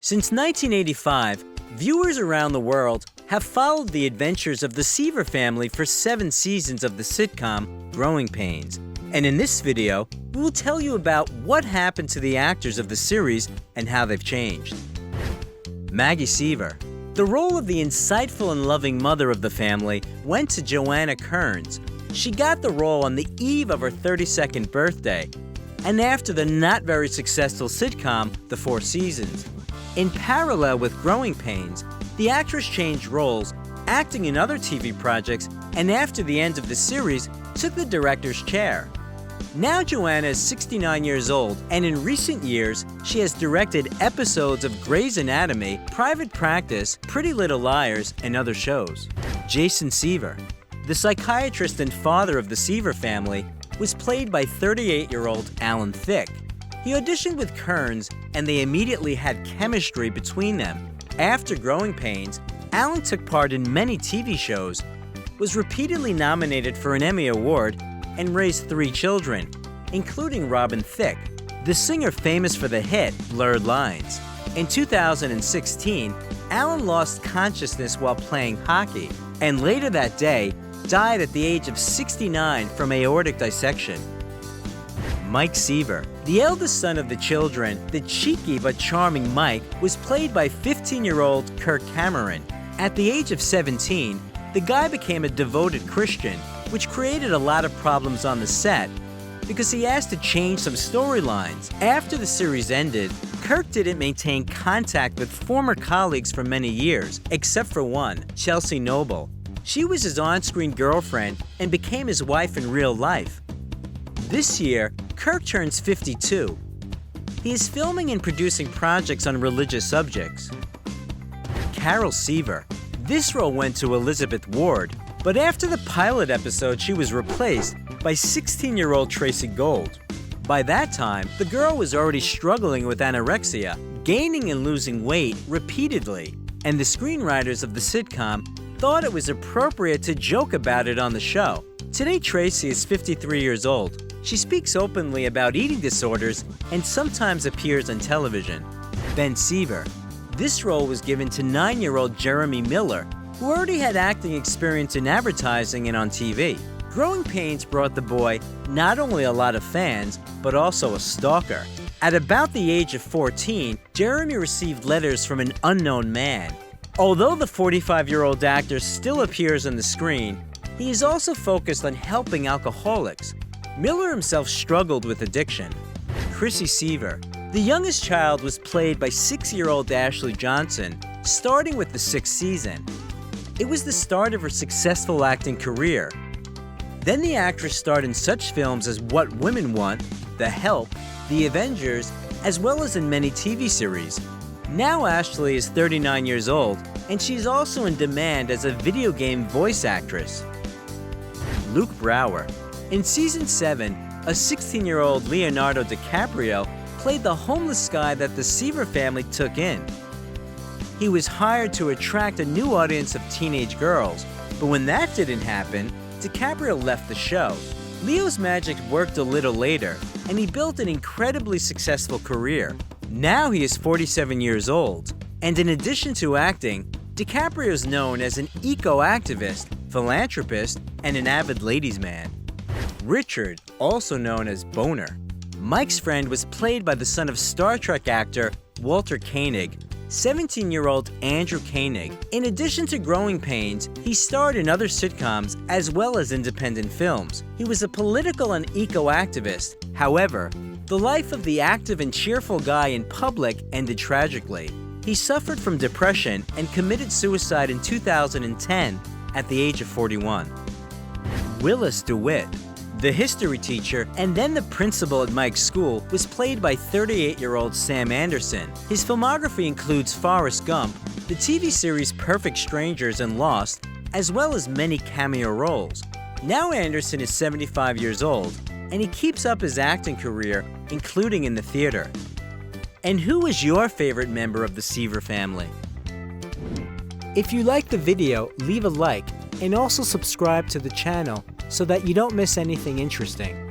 Since 1985, viewers around the world have followed the adventures of the Seaver family for 7 seasons of the sitcom Growing Pains. And in this video, we will tell you about what happened to the actors of the series and how they've changed. Maggie Seaver. The role of the insightful and loving mother of the family went to Joanna Kearns. She got the role on the eve of her 32nd birthday, and after the not very successful sitcom The 4 Seasons. In parallel with Growing Pains, the actress changed roles, acting in other TV projects, and after the end of the series, took the director's chair. Now Joanna is 69 years old, and in recent years, she has directed episodes of Grey's Anatomy, Private Practice, Pretty Little Liars, and other shows. Jason Seaver. The psychiatrist and father of the Seaver family was played by 38-year-old Alan Thicke. He auditioned with Kearns, and they immediately had chemistry between them. After Growing Pains, Alan took part in many TV shows, was repeatedly nominated for an Emmy Award, and raised 3 children, including Robin Thicke, the singer famous for the hit Blurred Lines. In 2016, Alan lost consciousness while playing hockey, and later that day, died at the age of 69 from aortic dissection. Mike Seaver. The eldest son of the children, the cheeky but charming Mike, was played by 15-year-old Kirk Cameron. At the age of 17, the guy became a devoted Christian, which created a lot of problems on the set because he asked to change some storylines. After the series ended, Kirk didn't maintain contact with former colleagues for many years, except for one, Chelsea Noble. She was his on-screen girlfriend and became his wife in real life. This year, Kirk turns 52. He is filming and producing projects on religious subjects. Carol Seaver. This role went to Elizabeth Ward, but after the pilot episode, she was replaced by 16-year-old Tracy Gold. By that time, the girl was already struggling with anorexia, gaining and losing weight repeatedly, and the screenwriters of the sitcom thought it was appropriate to joke about it on the show. Today, Tracy is 53 years old. She speaks openly about eating disorders and sometimes appears on television. Ben Seaver. This role was given to 9-year-old Jeremy Miller, who already had acting experience in advertising and on TV. Growing Pains brought the boy not only a lot of fans, but also a stalker. At about the age of 14, Jeremy received letters from an unknown man. Although the 45-year-old actor still appears on the screen, he is also focused on helping alcoholics. Miller himself struggled with addiction. Chrissy Seaver. The youngest child was played by 6-year-old Ashley Johnson, starting with the 6th season. It was the start of her successful acting career. Then the actress starred in such films as What Women Want, The Help, The Avengers, as well as in many TV series. Now Ashley is 39 years old, and she's also in demand as a video game voice actress. Luke Brower. In Season 7, a 16-year-old Leonardo DiCaprio played the homeless guy that the Seaver family took in. He was hired to attract a new audience of teenage girls, but when that didn't happen, DiCaprio left the show. Leo's magic worked a little later, and he built an incredibly successful career. Now he is 47 years old, and in addition to acting, DiCaprio is known as an eco-activist, philanthropist, and an avid ladies' man. Richard, also known as Boner. Mike's friend was played by the son of Star Trek actor Walter Koenig, 17-year-old Andrew Koenig. In addition to Growing Pains, he starred in other sitcoms as well as independent films. He was a political and eco-activist. However, the life of the active and cheerful guy in public ended tragically. He suffered from depression and committed suicide in 2010 at the age of 41. Willis DeWitt. The history teacher and then the principal at Mike's school was played by 38-year-old Sam Anderson. His filmography includes Forrest Gump, the TV series Perfect Strangers and Lost, as well as many cameo roles. Now Anderson is 75 years old, and he keeps up his acting career, including in the theater. And who is your favorite member of the Seaver family? If you liked the video, leave a like and also subscribe to the channel so that you don't miss anything interesting.